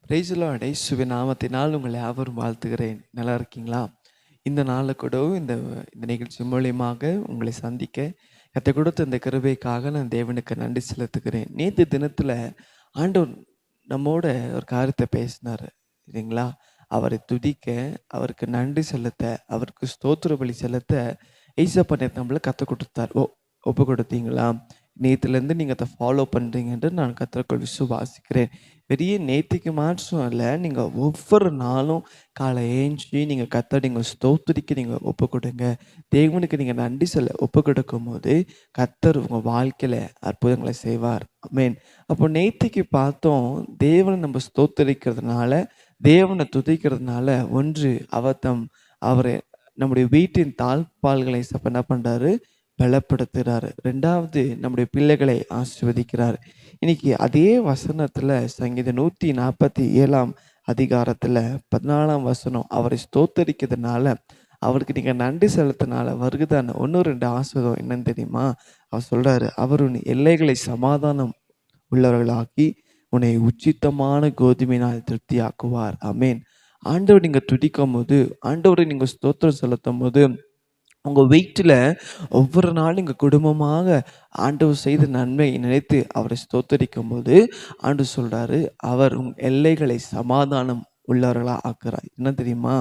Praise the Lord. இயேசுவின் நாமத்தினால் உங்களை யாவரும் வாழ்த்துகிறேன். நல்லா இருக்கீங்களா? இந்த நாளில் கூட இந்த இந்த நிகழ்ச்சி மூலியமாக உங்களை சந்திக்க கர்த்தர் கொடுத்த இந்த கிருபைக்காக நான் தேவனுக்கு நன்றி செலுத்துகிறேன். நேற்று தினத்தில் ஆண்டவர் நம்மோட ஒரு காரியத்தை பேசினார் இல்லைங்களா? அவரை துதிக்க, அவருக்கு நன்றி செலுத்த, அவருக்கு ஸ்தோத்திர பலி செலுத்த ஏசப்பா நேற்று நம்மள கற்றுக் கொடுத்தார். ஒப்பு கொடுத்தீங்களா? நேற்றுலேருந்து நீங்கள் அதை ஃபாலோ பண்ணுறீங்கன்ட்டு நான் கர்த்தருக்குள் விசுவாசிக்கிறேன். பெரிய நேத்திக்கு மாற்றம் இல்லை, நீங்கள் ஒவ்வொரு நாளும் காலை ஏஞ்சி நீங்கள் கர்த்தரை நீங்கள் ஸ்தோத்திரிக்க நீங்கள் ஒப்பு கொடுங்க. தேவனுக்கு நீங்கள் நன்றி சொல்ல ஒப்பு கொடுக்கும் போது கர்த்தர் உங்கள் வாழ்க்கையில் அற்புதங்களை செய்வார். ஆமென். அப்போ நேத்திக்கு பார்த்தோம், தேவனை நம்ம ஸ்தோத்தரிக்கிறதுனால, தேவனை துதிக்கிறதுனால ஒன்று அவரை நம்முடைய வீட்டின் தாழ்பால்களை என்ன பண்ணுறாரு? பலப்படுத்துகிறாரு. 2வது நம்முடைய பிள்ளைகளை ஆசீர்வதிக்கிறார். இன்னைக்கு அதே வசனத்துல சங்கீதம் 147 அதிகாரத்துல 14 வசனம், அவரை ஸ்தோத்தரிக்கிறதுனால, அவருக்கு நீங்க நன்றி செலுத்தினால வருகிறதான 1-2 ஆசீர்வாதம் என்னன்னு தெரியுமா? அவர் சொல்றாரு, அவர் உன் எல்லைகளை சமாதானம் உள்ளவர்களாக்கி உன்னை உச்சித்தமான கோதுமையினால் திருப்தியாக்குவார். ஆமென். ஆண்டவர் நீங்க துதிக்கும் போது, ஆண்டவரை நீங்க ஸ்தோத்திரம் செலுத்தும் போது, உங்கள் வீட்டில் ஒவ்வொரு நாளும் எங்கள் குடும்பமாக ஆண்டவர் செய்த நன்மை நினைத்து அவரை ஸ்தோத்தரிக்கும் போது ஆண்டவர் சொல்கிறாரு, அவர் உங்கள் எல்லைகளை சமாதானம் உள்ளவர்களாக ஆக்குறார். என்ன தெரியுமா?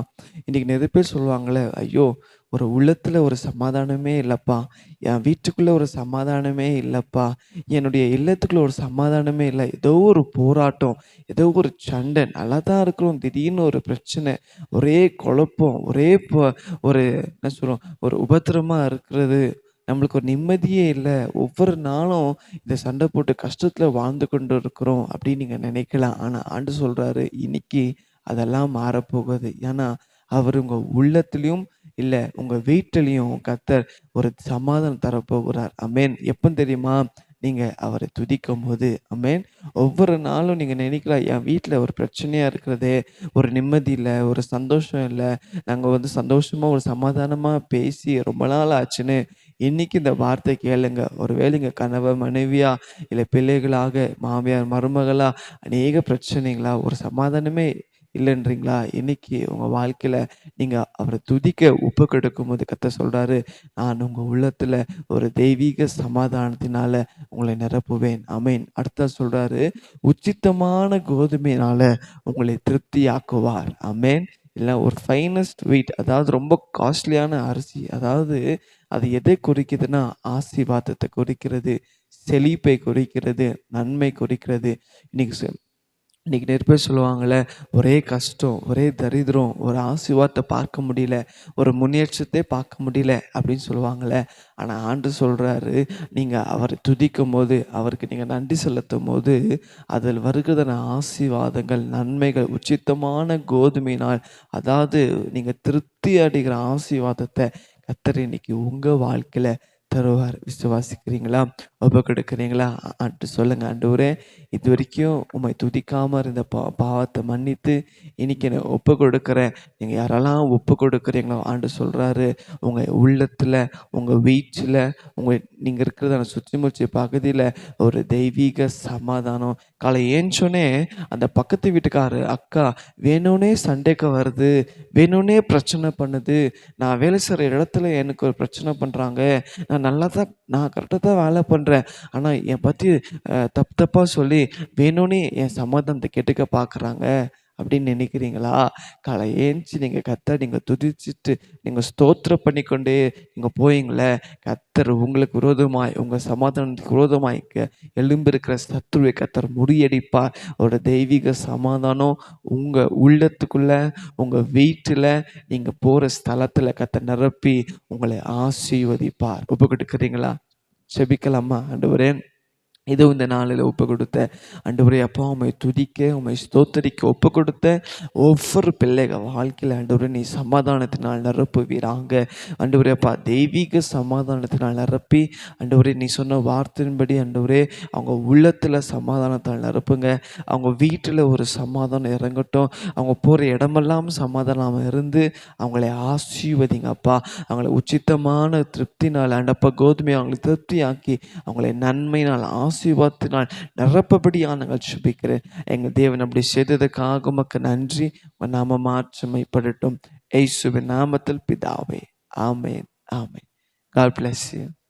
இன்றைக்கி நிறைய பேர் சொல்லுவாங்களே, ஐயோ ஒரு உள்ளத்தில் ஒரு சமாதானமே இல்லைப்பா, என் வீட்டுக்குள்ளே ஒரு சமாதானமே இல்லைப்பா, என்னுடைய இல்லத்துக்குள்ளே ஒரு சமாதானமே இல்லை, ஏதோ ஒரு போராட்டம், ஏதோ ஒரு சண்டை, நல்லா தான் இருக்கிறோம், திடீர்னு ஒரு பிரச்சனை, ஒரே குழப்பம், ஒரே ஒரு என்ன சொல்கிறோம், ஒரு உபத்திரமா இருக்கிறது, நம்மளுக்கு ஒரு நிம்மதியே இல்லை, ஒவ்வொரு நாளும் இந்த சண்டை போட்டு கஷ்டத்தில் வாழ்ந்து கொண்டு இருக்கிறோம் அப்படின்னு நீங்கள் நினைக்கலாம். ஆனால் ஆண்டு சொல்கிறாரு, இன்னைக்கு அதெல்லாம் மாறப்போகுது. ஏன்னா அவர் உங்கள் உள்ளத்துலேயும் இல்லை உங்கள் வீட்டிலையும் கர்த்தர் ஒரு சமாதானம் தரப்போகிறார். அமேன். எப்போ தெரியுமா? நீங்கள் அவரை துதிக்கும் போது. அமேன். ஒவ்வொரு நாளும் நீங்கள் நினைக்கலாம், என் வீட்டில் ஒரு பிரச்சனையாக இருக்கிறதே, ஒரு நிம்மதி இல்லை, ஒரு சந்தோஷம் இல்லை, நாங்கள் சந்தோஷமாக ஒரு சமாதானமாக பேசி ரொம்ப நாள் ஆச்சுன்னு இன்னைக்கு இந்த வார்த்தை கேளுங்க. ஒருவேளை இங்கே கணவர் மனைவியா, இல்லை பிள்ளைகளாக, மாமியார் மருமகளா, அநேக பிரச்சனைகளா, ஒரு சமாதானமே இல்லைன்றீங்களா? இன்னைக்கு உங்கள் வாழ்க்கையில் நீங்கள் அவரை துதிக்க ஒப்பு கொடுக்கும் போது கர்த்தர் சொல்கிறாரு, நான் உங்கள் உள்ளத்தில் ஒரு தெய்வீக சமாதானத்தினால உங்களை நிரப்புவேன். ஆமென். அடுத்த சொல்கிறாரு, உச்சித்தமான கோதுமையினால உங்களை திருப்தியாக்குவார். ஆமென். இல்லை ஒரு ஃபைனஸ்ட் வீட், அதாவது ரொம்ப காஸ்ட்லியான அரிசி, அதாவது அது எதை குறிக்குதுன்னா ஆசீர்வாதத்தை குறிக்கிறது, செழிப்பை குறிக்கிறது, நன்மை குறிக்கிறது. இன்னைக்கு இன்னைக்கு நிறைய பேர் சொல்லுவாங்கள்ல, ஒரே கஷ்டம், ஒரே தரித்திரம், ஒரு ஆசீர்வாதத்தை பார்க்க முடியல, ஒரு முன்னேற்றத்தை பார்க்க முடியல அப்படின்னு சொல்லுவாங்கள்ல. ஆனால் ஆண்டவர் சொல்கிறாரு, நீங்கள் அவரை துதிக்கும் போது, அவருக்கு நீங்கள் நன்றி செலுத்தும் போது, அதில் வருகிறதான ஆசீர்வாதங்கள், நன்மைகள் உச்சித்தமான கோதுமையினால், அதாவது நீங்கள் திருப்தி அடைகிற ஆசீர்வாதத்தை கர்த்தர் இன்னைக்கு உங்கள் வாழ்க்கையில் தருவார். விசுவாசிக்கிறீங்களா? ஒப்பு கொடுக்குறீங்களா? சொல்லுங்க, ஆண்டவரே இது வரைக்கும் உம்மை துதிக்காமல் இருந்த பாவத்தை மன்னித்து இன்னைக்கு நான் ஒப்பு கொடுக்குறேன். நீங்கள் யாரெல்லாம் ஒப்பு கொடுக்குறீங்களோ ஆண்டவர் சொல்கிறாரு, உங்கள் உள்ளத்தில், உங்கள் வீட்டில், நீங்கள் இருக்கிறத சுற்றி முற்றி பகுதியில் ஒரு தெய்வீக சமாதானம். காலை ஏஞ்சோடனே அந்த பக்கத்து வீட்டுக்காரு அக்கா வேணும்னே சண்டைக்கு வருது, வேணும்னே பிரச்சனை பண்ணுது, நான் வேலை செய்கிற இடத்துல எனக்கு ஒரு பிரச்சனை பண்ணுறாங்க, நான் கரெக்டாக தான் வேலை பண்ணுறேன், ஆனால் என் பற்றி தப்பாக சொல்லி வேணும்னே என் சமாதானத்தை கெடுக்க பார்க்குறாங்க அப்படின்னு நினைக்கிறீங்களா? காலை ஏஞ்சி நீங்கள் கர்த்தரை நீங்கள் துதிச்சுட்டு நீங்கள் ஸ்தோத்திரம் பண்ணிக்கொண்டே நீங்கள் போயிங்களே, கர்த்தர் உங்களுக்கு விரோதமாய், உங்கள் சமாதானத்துக்கு விரோதமாய் எழும்பிருக்கிற சத்துருவை கர்த்தர் முறியடிப்பார். ஒரு தெய்வீக சமாதானம் உங்கள் உள்ளத்துக்குள்ளே, உங்கள் வீட்டில், நீங்கள் போகிற ஸ்தலத்தில் கர்த்தர் நிரப்பி உங்களை ஆசீர்வதிப்பார். ஒப்பு கொடுக்குறீங்களா? செபிக்கலாமா? ஆண்டவரே, இதோ இந்த நாளில் ஒப்பு கொடுத்த ஆண்டவரே அப்பா, உம்மை துதிக்க, உம்மை ஸ்தோத்தரிக்க ஒப்பு கொடுத்த ஒவ்வொரு பிள்ளைகள் வாழ்க்கையில் ஆண்டவரே நீ சமாதானத்தினால் நிரப்புவீராங்க. ஆண்டவரே அப்பா, தெய்வீக சமாதானத்தினால் நிரப்பி ஆண்டவரே நீ சொன்ன வார்த்தையின்படி ஆண்டவரே அவங்க உள்ளத்தில் சமாதானத்தால் நிரப்புங்க. அவங்க வீட்டில் ஒரு சமாதானம் இறங்கட்டும். அவங்க போகிற இடமெல்லாம் சமாதானம் இருந்து அவங்களை ஆசீர்வதிங்க அப்பா. அவங்களை உச்சித்தமான திருப்தினால் ஆண்டப்பா கோதுமையை அவங்களை திருப்தியாக்கி அவங்களை நன்மையினால் ஆசீர்வாதத்தினால் நிரப்பபடியாக நாங்கள் சுபிக்கிறேன். எங்கள் தேவன் அப்படி செய்ததுக்காக உமக்கு நன்றி. உமது நாமம் மாட்சிமைப்படட்டும். இயேசுவின் நாமத்தில் பிதாவே. ஆமென். ஆமென். God bless you.